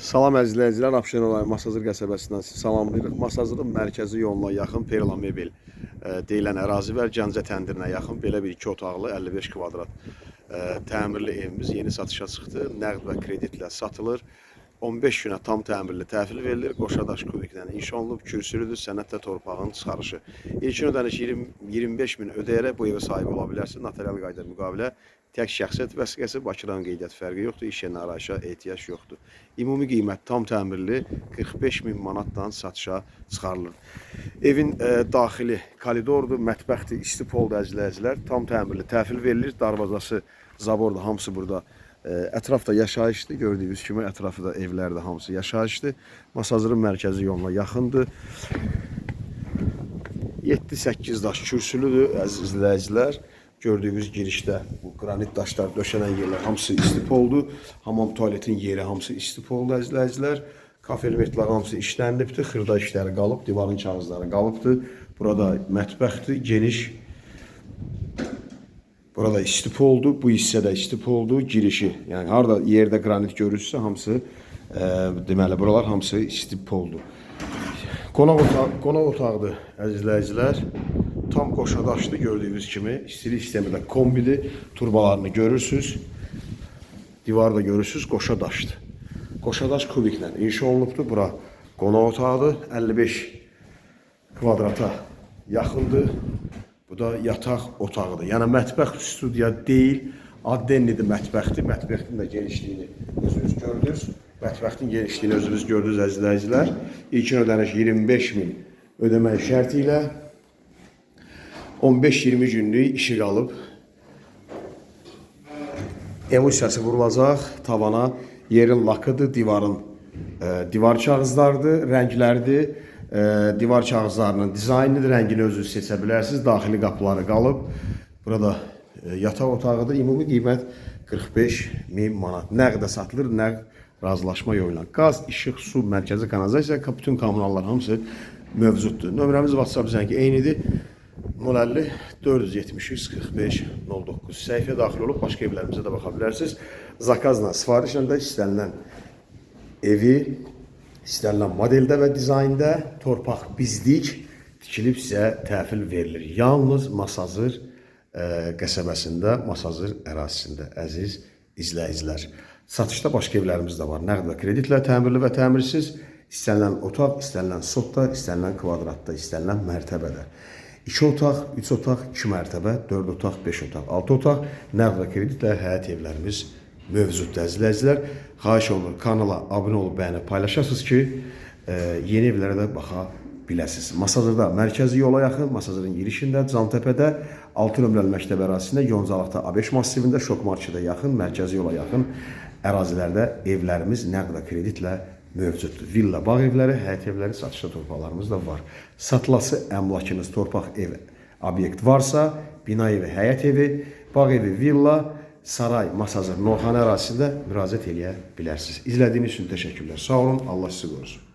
Salam əzizləyicilər, Abşeron rayonu Masazır qəsəbəsindən sizi salamlayırıq. Masazırın mərkəzi yoluna yaxın Perla Mebel deyilən ərazi var. Gəncə təndirinə yaxın belə bir 2 otaqlı 55 kvadrat təmirli evimiz yeni satışa çıxdı. Nəqd və kreditlə satılır. 15 günə tam təmirli təhvil verilir. Qoşadaş kubikdən inşa olunub, kürsülüdür, sənədlə torpağın çıxarışı. İlkin ödəniş 25 min ödəyərək bu evə sahib ola bilərsiniz. Notarial qayda müqavilə, tək şəxsiyyət vəsiqəsi, Bakıdan qeydiyyat fərqi yoxdur, iş yerinə arayışa ehtiyac yoxdur. Ümumi qiymət tam təmirli 45 min manatdan satışa çıxarılır. Evin daxili koridordur, mətbəxdir, istipoldur əzizləyicilər. Tam təmirli təhvil verilir, darvazası, zaborda hamısı burada. Ətrafda yaşayışdır, gördüyünüz kimi ətrafda evlərdə hamısı yaşayışdır. Masazırın mərkəzi yoluna yaxındır. 7-8 daş kürsülüdür əzizləyicilər. Gördüyünüz girişdə bu qranit daşlar döşənən yerlər hamısı istipoldur. Hamam tuvaletin yeri hamısı istipoldur əzizləyicilər. Kafelmetlər hamısı işlənilibdir, xırda işləri qalıb, divarın kağızları qalıbdır. Burada mətbəxdir, geniş. Burada istipoldur, bu hissədə istipoldur, girişi. Yəni harda yerdə qranit görürsə hamısı deməli buralar hamısı istipoldur. Qonaq otağıdır əzizləyicilər. Tam qoşadaşdır gördüyünüz kimi. İstilik sistemi də kombidir. Turbalarını görürsüz. Divarda görürsüz, qoşadaşdır. Qoşadaş kubiklə inşa olunubdur. Bura qonaq otağıdır. 55 kvadrata yaxındır. Bu da yataq otağıdır. Yəni mətbəx studiya deyil, addenlidir mətbəxdir. Mətbəxin də genişliyini özünüz gördünüz. Mətbəxin genişliyini özünüz gördünüz əzizləyicilər. İlkin ödəniş 25 min ödəmək şərti ilə 15-20 günlük işi qalıb. Emulsiyası vurulacaq tavana. Yerin lakıdır, divar kağızlardır, rənglərdir. Divar kağızlarının dizaynıdır, rəngini özünüz seçə bilərsiniz. Daxili qapıları qalıb. Burada yataq otağıdır. Ümumi qiymət 45 min manat. Nəqdə satılır, nəqd razılaşma yolu ilə. Qaz, işıq, su, mərkəzi kanalizasiya, bütün kommunallar hamısı mövcuddur. Nömrəmiz WhatsApp zəngi eynidir. 050 473 45 09 səhifəyə daxil olub başqa evlərimizə də baxa bilərsiniz. Zakazla, sifarişlə də istənilən evi, istənilən modeldə və dizaynda torpaq bizlik tikilib sizə təhvil verilir. Yalnız Masazır qəsəbəsində, Masazır ərazisində əziz izləyicilər. Satışda başqa evlərimiz də var. Nəqd və kreditlə təmirli və təmirsiz, istənilən otaq, istənilən sotda, istənilən kvadratda, istənilən mərtəbədə. 2 otaq, 3 otaq, 2 mərtəbə, 4 otaq, 5 otaq, 6 otaq, nəqd və kreditlə həyət evlərimiz mövcuddur əzizləyicilər. Xahiş olunur, kanala abunə olub, bəyənib paylaşasınız ki, yeni evlərə də baxa biləsiniz. Masazırda mərkəzi yola yaxın, Masazırın girişində, Cantəpədə, 6 nömrəli məktəb ərazisində, Yoncalıqda A5 massivində, Şok marketə yaxın, mərkəzi yola yaxın ərazilərdə evlərimiz nəqd və kreditlə mövcuddur. Villa, bağ evləri, həyət evləri, satışda torpaqlarımız da var. Satılası əmlakınız, torpaq ev, obyekt varsa, bina evi, həyət evi, bağ evi, villa, saray, Masazır, Novxanə ərazisində müraciət edə bilərsiniz. İzlədiyiniz üçün təşəkkürlər. Sağ olun, Allah sizi qorusun.